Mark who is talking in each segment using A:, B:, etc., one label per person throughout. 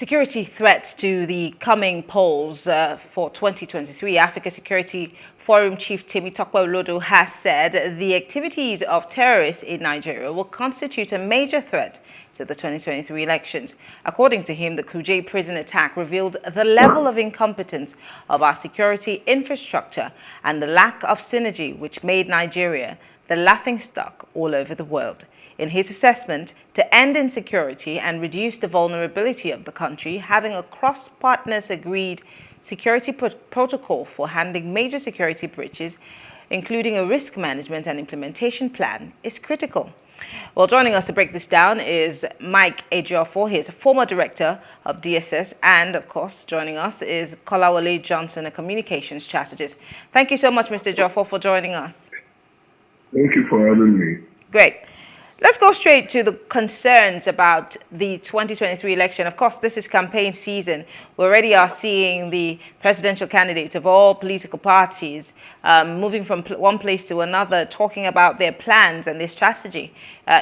A: Security threats to the coming polls for 2023, Africa Security Forum Chief Temitope Olodo has said the activities of terrorists in Nigeria will constitute a major threat to the 2023 elections. According to him, the Kuje Prison attack revealed the level of incompetence of our security infrastructure and the lack of synergy which made Nigeria the laughingstock all over the world. In his assessment, to end insecurity and reduce the vulnerability of the country, having a cross-partners agreed security protocol for handling major security breaches, including a risk management and implementation plan, is critical. Well, joining us to break this down is Mike Ejiofor. He is a former director of DSS, and of course, joining us is Kolawole Johnson, a communications strategist. Thank you so much, Mr. Ejiofor, for joining us.
B: Thank you for having me.
A: Great. Let's go straight to the concerns about the 2023 election. Of course, this is campaign season. We already are seeing the presidential candidates of all political parties moving from one place to another, talking about their plans and their strategy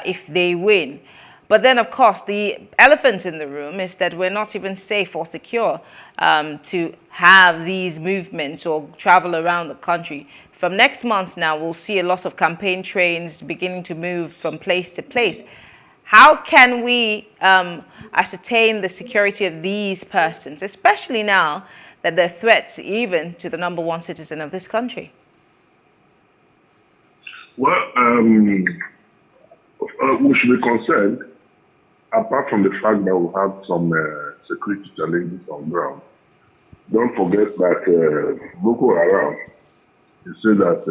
A: if they win. But then, of course, the elephant in the room is that we're not even safe or secure to have these movements or travel around the country. From next month now, we'll see a lot of campaign trains beginning to move from place to place. How can we ascertain the security of these persons, especially now that they're threats even to the #1 citizen of this country?
B: Well, we should be concerned, apart from the fact that we have some security challenges on ground. Don't forget that Boko Haram, they say that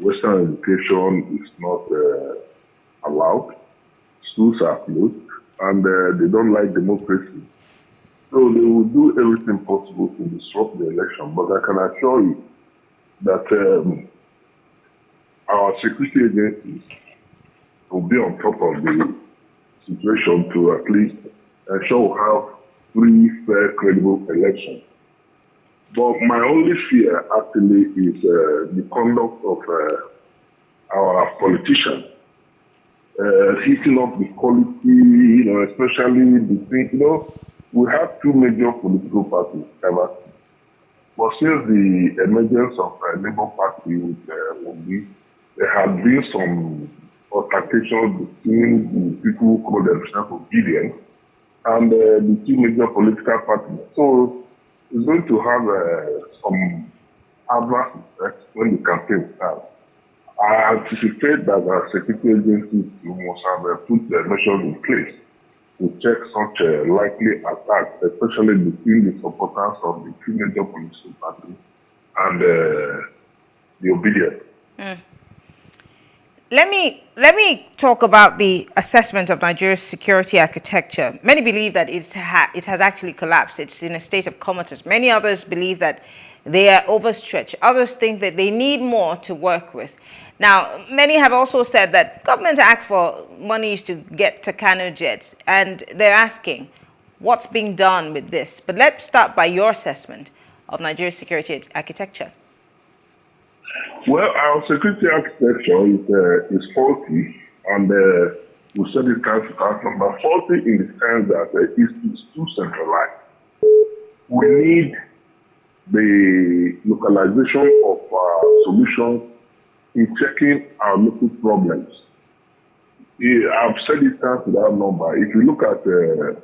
B: Western education is not allowed, schools are closed, and they don't like democracy. So they will do everything possible to disrupt the election. But I can assure you that our security agencies will be on top of the situation to at least ensure we have free, fair, credible elections. But my only fear actually is the conduct of our politicians, heating up the quality, especially between, we have two major political parties ever. But since the emergence of Labour Party with Obi, there have been some altercations between the people who call themselves obedient and the two major political parties. So it's going to have some adverse effects when the campaign starts. I anticipate that our security agencies must have put the measures in place to check such likely attacks, especially between the supporters of the two major political parties and the obedient.
A: Let me talk about the assessment of Nigeria's security architecture. Many believe that it has actually collapsed. It's in a state of comatose. Many others believe that they are overstretched. Others think that they need more to work with. Now, many have also said that government asks for monies to get Takano jets, and they're asking what's being done with this. But let's start by your assessment of Nigeria's security architecture.
B: Well, our security architecture is faulty, and we said it comes number faulty in the sense that it's too centralized. We need the localization of solutions in checking our local problems. I've said it comes to that number. If you look at the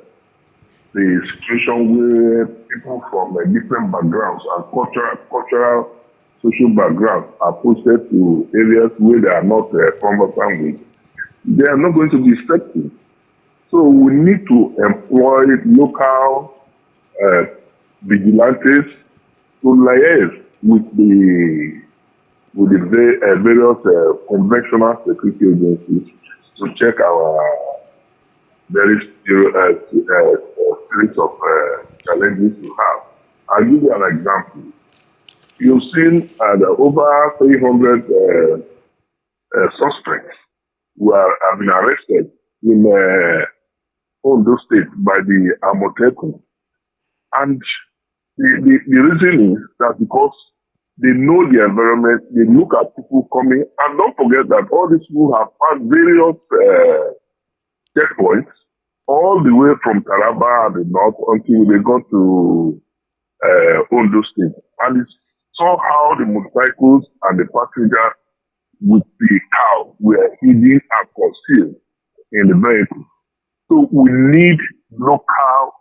B: situation where people from different backgrounds and cultural social backgrounds are posted to areas where they are not conversant with, they are not going to be effective. So we need to employ local vigilantes to liaise with the various conventional security agencies to check our various series of challenges we have. I'll give you an example. You've seen over 300 suspects who have been arrested in Ondo State by the Amotekun. And the reason is that because they know the environment, they look at people coming, and don't forget that all these people have found various checkpoints all the way from Taraba and the north until they got to Ondo State. And it's somehow the motorcycles and the passengers with the cow were hidden and concealed in the vehicle. So we need local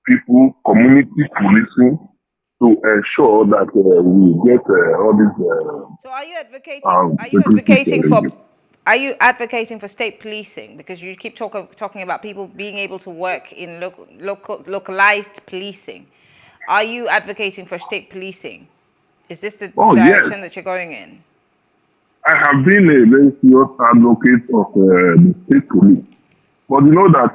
B: people, community policing to ensure that we get all these.
A: So are you advocating? Are you advocating for state policing? Because you keep talking about people being able to work in localized policing. Are you advocating for state policing? Is this the direction that you're going in?
B: I have been a very serious advocate of the state police. But you know that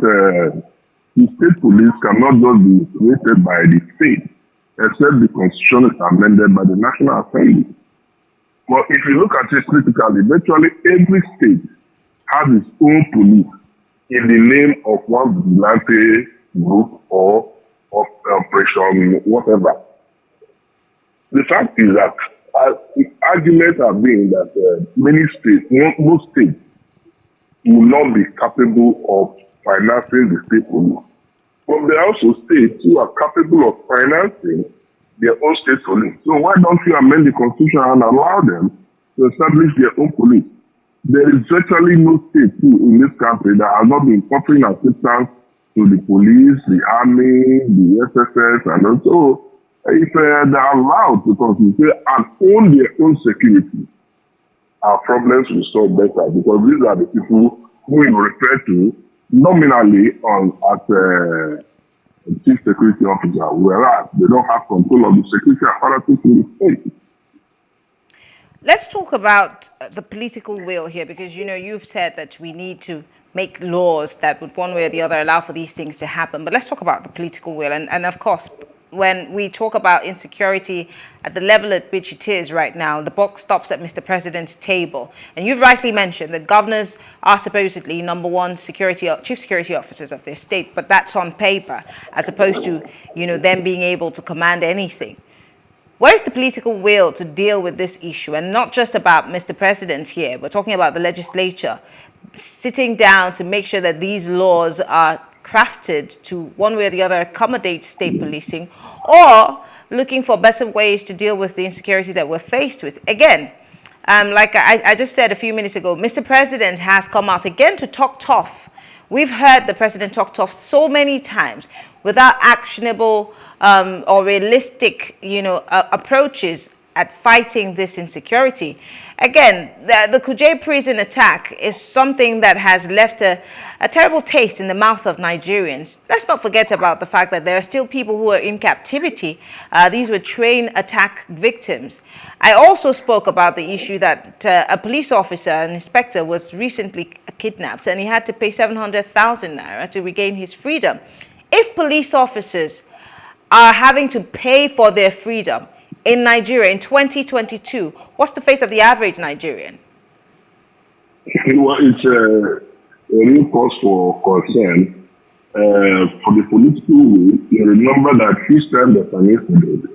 B: the state police cannot just be created by the state, except the constitution is amended by the National Assembly. But if you look at it critically, virtually every state has its own police in the name of one vigilante group or of operation, whatever. The fact is that the arguments have been that many states, most states, will not be capable of financing the state police. But there are also states who are capable of financing their own state police. So why don't you amend the constitution and allow them to establish their own police? There is virtually no state in this country that has not been offering assistance to the police, the army, the SSS, and also if they are allowed to concentrate and own their own security, our problems will solve better, because these are the people who we refer to nominally as chief security officer, whereas they don't have control of the security apparatus in the state.
A: Let's talk about the political will here, because, you know, you've said that we need to make laws that would one way or the other allow for these things to happen. But let's talk about the political will. And of course, when we talk about insecurity at the level at which it is right now, the buck stops at Mr. President's table. And you've rightly mentioned that governors are supposedly number one chief security officers of their state, but that's on paper, as opposed to, you know, them being able to command anything. Where is the political will to deal with this issue? And not just about Mr. President here, we're talking about the legislature sitting down to make sure that these laws are crafted to one way or the other accommodate state policing, or looking for better ways to deal with the insecurity that we're faced with. Again, like I just said a few minutes ago, Mr. President has come out again to talk tough. We've heard the president talk tough so many times without actionable or realistic, you know, approaches at fighting this insecurity. Again, the Kuje Prison attack is something that has left a terrible taste in the mouth of Nigerians. Let's not forget about the fact that there are still people who are in captivity. These were trained attack victims. I also spoke about the issue that a police officer, an inspector, was recently kidnapped, and he had to pay 700,000 naira to regain his freedom. If police officers are having to pay for their freedom in Nigeria in 2022, what's the fate of the average Nigerian?
B: Well, it's a real cause for concern. For the political will, you remember that each time that an incident,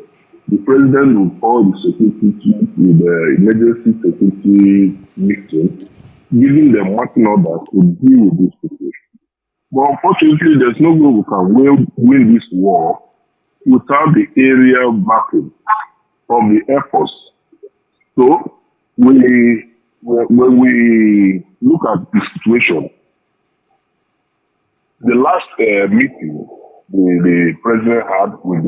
B: the president will call the security chief with the emergency security meeting, giving them marching orders to deal with this situation. But unfortunately, there's no way we can win this war without the area backing of the Air Force. So when we look at the situation, the last meeting the president had with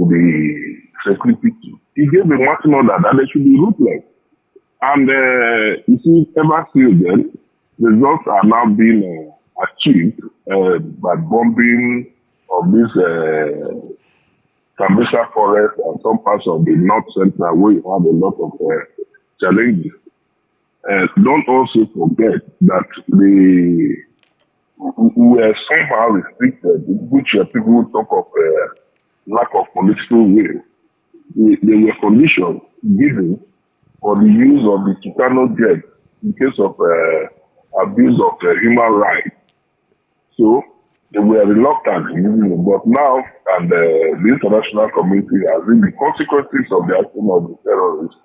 B: the security chief, he gave a marching order that they should be ruthless. And you see, ever since then, results are now being achieved by bombing of this Sambisa forest and some parts of the north central where you have a lot of challenges. Don't also forget that we were somehow restricted, which people talk of lack of political will. There were conditions given for the use of the Chicano jet in case of abuse of human rights. So they were reluctant in using it, but now, and the international community has seen the consequences of the action of the terrorists.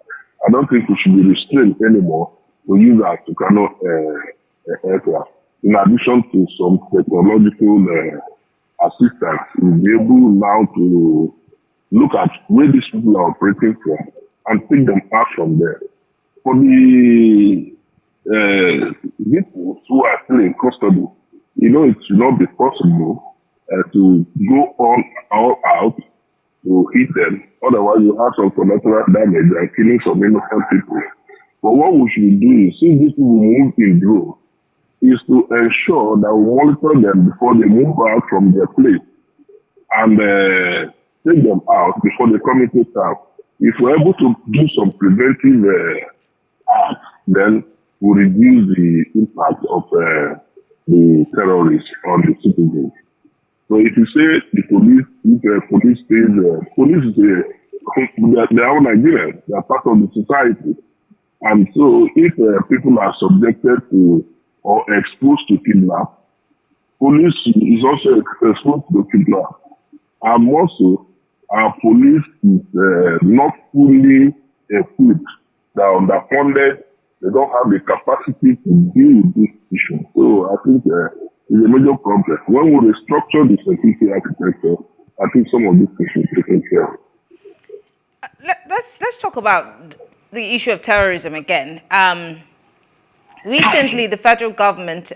B: I don't think we should be restrained anymore to use our Chicano aircraft. in addition to some technological assistance, will be able now to look at where these people are operating from and take them out from there. For the people who are still in custody, it should not be possible to go on or out to hit them. Otherwise, you have some collateral damage and killing some innocent people. But what we should do is, since these people move in droves, is to ensure that we monitor them before they move out from their place and take them out before they come into town. If we're able to do some preventive acts, then we reduce the impact of the terrorists on the citizens. So if you say the police, if police says, police is they are Nigerians, they are part of the society. And so if people are subjected to or exposed to kidnap, police is also exposed to kidnap. And also, our police is not fully equipped. They are underfunded. They don't have the capacity to deal with this issue. So I think it's a major problem. When we restructure the security architecture, I think some of these issues will be taken care of.
A: Let's talk about the issue of terrorism again. Recently, the federal government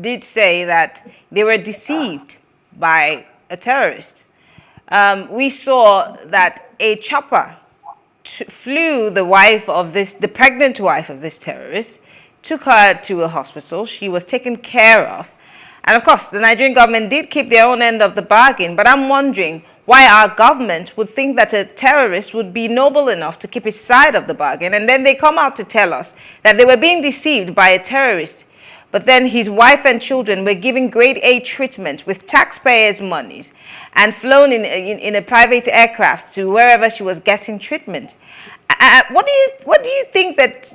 A: did say that they were deceived by a terrorist. We saw that a chopper flew the pregnant wife of this terrorist, took her to a hospital. She was taken care of. And of course, the Nigerian government did keep their own end of the bargain. But I'm wondering why our government would think that a terrorist would be noble enough to keep his side of the bargain. And then they come out to tell us that they were being deceived by a terrorist. But then his wife and children were given grade A treatment with taxpayers' monies and flown in a private aircraft to wherever she was getting treatment. What do you think that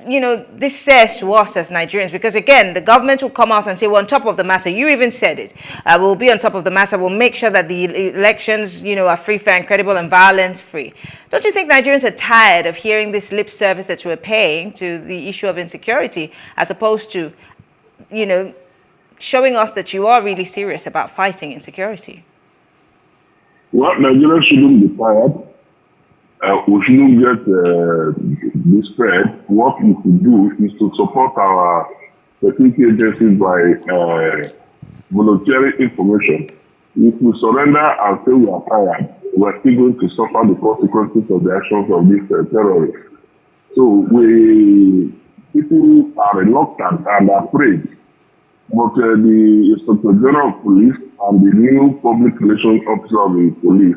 A: this says to us as Nigerians? Because again, the government will come out and say we're on top of the matter. You even said it. We'll be on top of the matter. We'll make sure that the elections, are free, fair, and credible, and violence-free. Don't you think Nigerians are tired of hearing this lip service that we're paying to the issue of insecurity, as opposed to, showing us that you are really serious about fighting insecurity?
B: Well, Nigerians shouldn't be tired. We shouldn't get despair. What we should do is to support our security agencies by volunteering information. If we surrender and say we are tired, we are still going to suffer the consequences of the actions of these terrorists. So people are reluctant and afraid. But the Inspector General of Police and the new public relations officer of the police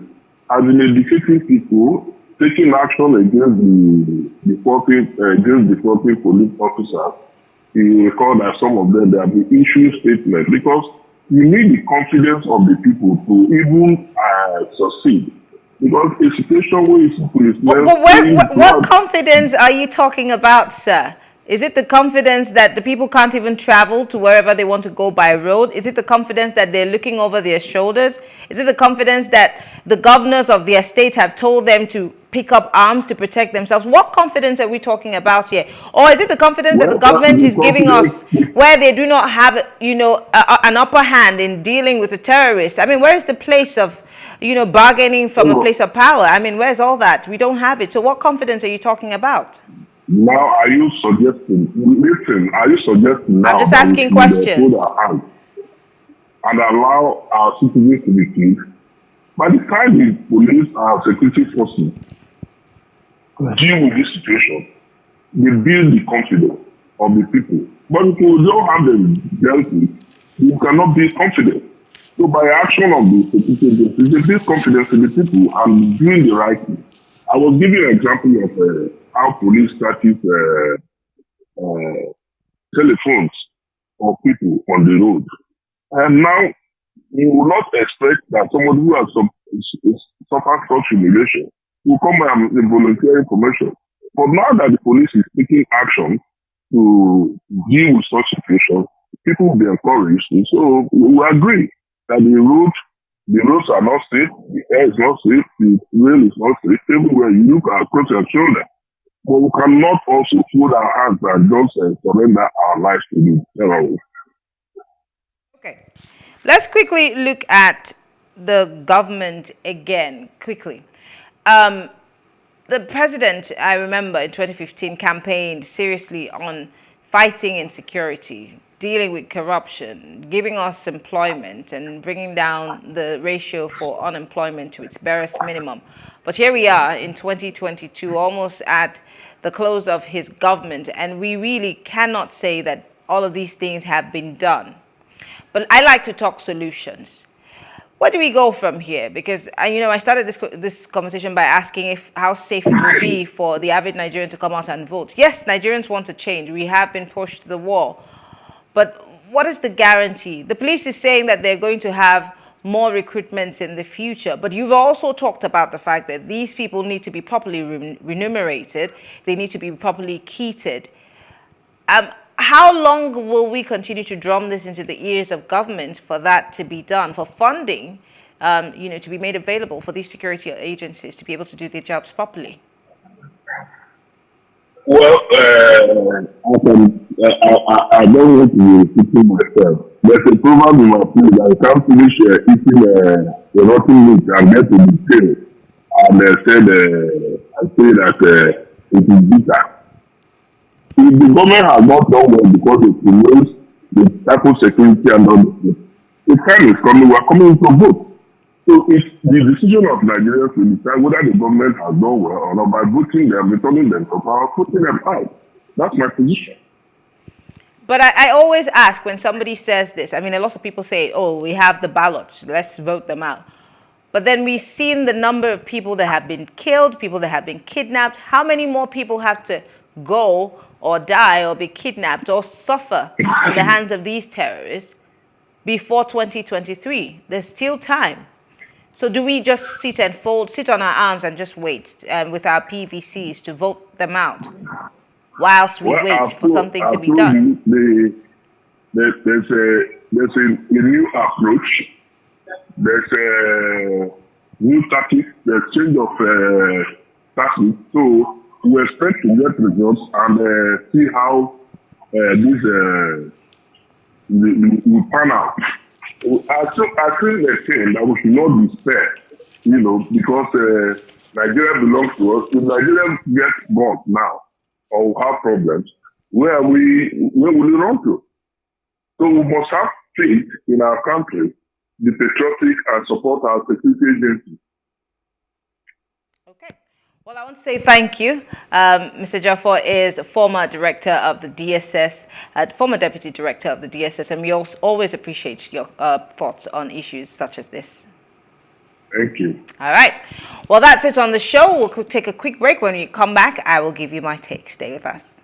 B: have been educating people, taking action against the defaulting police officers. You recall that some of them, they have been issuing statements because you need the confidence of the people to even succeed. Because a situation where
A: what confidence are you talking about, sir? Is it the confidence that the people can't even travel to wherever they want to go by road? Is it the confidence that they're looking over their shoulders? Is it the confidence that the governors of their state have told them to pick up arms to protect themselves? What confidence are we talking about here? Or is it the confidence that the government is giving us where they do not have, an upper hand in dealing with the terrorists? I mean, where is the place of, bargaining from a place of power? I mean, where's all that? We don't have it. So what confidence are you talking about?
B: Now, are you suggesting now?
A: I'm just asking questions.
B: And allow our citizens to be killed? By the time the police and security forces deal with this situation, they build the confidence of the people. But if we don't have them dealt with, you cannot build confidence. So by action of the security agencies, they build confidence in the people and doing the right thing. I was giving an example of how police started telephones of people on the road. And now, you will not expect that somebody who has suffered such humiliation will come and volunteer information. But now that the police is taking action to deal with such situations, people will be encouraged. And so we agree that the roads are not safe, the air is not safe, the rail is not safe. Everywhere you look across your shoulder. But we cannot also fold our hands and just surrender our lives to the terrorists.
A: Okay, let's quickly look at the government again, quickly. The president, I remember in 2015, campaigned seriously on fighting insecurity, dealing with corruption, giving us employment, and bringing down the ratio for unemployment to its barest minimum. But here we are in 2022, almost at the close of his government, and we really cannot say that all of these things have been done. But I like to talk solutions. Where do we go from here? Because I started this conversation by asking how safe it will be for the average Nigerian to come out and vote. Yes, Nigerians want to change. We have been pushed to the wall. But what is the guarantee? The police is saying that they're going to have more recruitments in the future. But you've also talked about the fact that these people need to be properly remunerated. They need to be properly keyed. How long will we continue to drum this into the ears of government for that to be done, for funding, to be made available for these security agencies to be able to do their jobs properly?
B: Well, I don't want to be repeating myself. There's a proverb in my place that I can't finish eating the rotten meat and get to the tail. And I say that it is bitter. If the government has not done well because it promotes the type of security and all this, the time is coming, we are coming to vote. So it's the decision of Nigerians to decide whether the government has done well or not by voting them, returning them to power, putting them out. That's my position.
A: But I always ask when somebody says this, a lot of people say, oh, we have the ballots, let's vote them out. But then we've seen the number of people that have been killed, people that have been kidnapped. How many more people have to go or die or be kidnapped or suffer in the hands of these terrorists before 2023? There's still time. So do we just sit on our arms and just wait with our PVCs to vote them out whilst we wait for something to be done?
B: There's a new approach. There's a new tactic. There's change of tactics. So we expect to get results and see how this will pan out. I think the thing that we should not despair, because Nigeria belongs to us. If Nigeria gets bombed now or have problems, where will we run to? So we must have faith in our country, be patriotic and support our security agencies.
A: Okay. Well, I want to say thank you. Mr. Ejiofor is former director of the DSS, former deputy director of the DSS, and we always appreciate your thoughts on issues such as this.
B: Thank you.
A: All right. Well, that's it on the show. We'll take a quick break. When we come back, I will give you my take. Stay with us.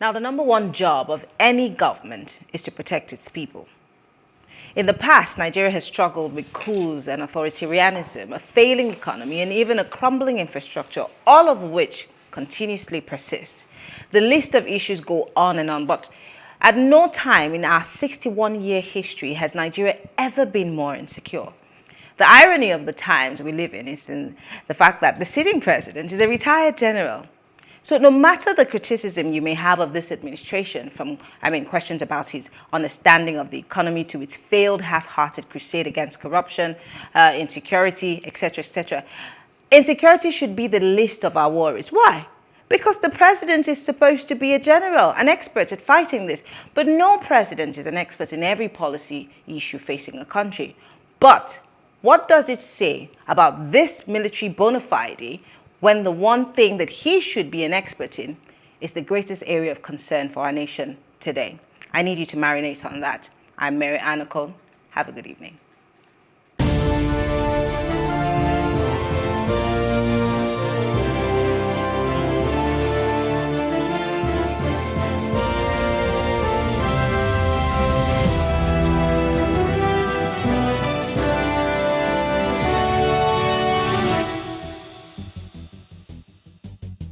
A: Now, the number one job of any government is to protect its people. In the past, Nigeria has struggled with coups and authoritarianism, a failing economy, and even a crumbling infrastructure, all of which continuously persist. The list of issues go on and on, but at no time in our 61-year history has Nigeria ever been more insecure. The irony of the times we live in is in the fact that the sitting president is a retired general. So no matter the criticism you may have of this administration, questions about his understanding of the economy to its failed half-hearted crusade against corruption, insecurity, etc., insecurity should be the least of our worries. Why? Because the president is supposed to be a general, an expert at fighting this. But no president is an expert in every policy issue facing a country. But what does it say about this military bona fide when the one thing that he should be an expert in is the greatest area of concern for our nation today? I need you to marinate on that. I'm Mary Anacone. Have a good evening.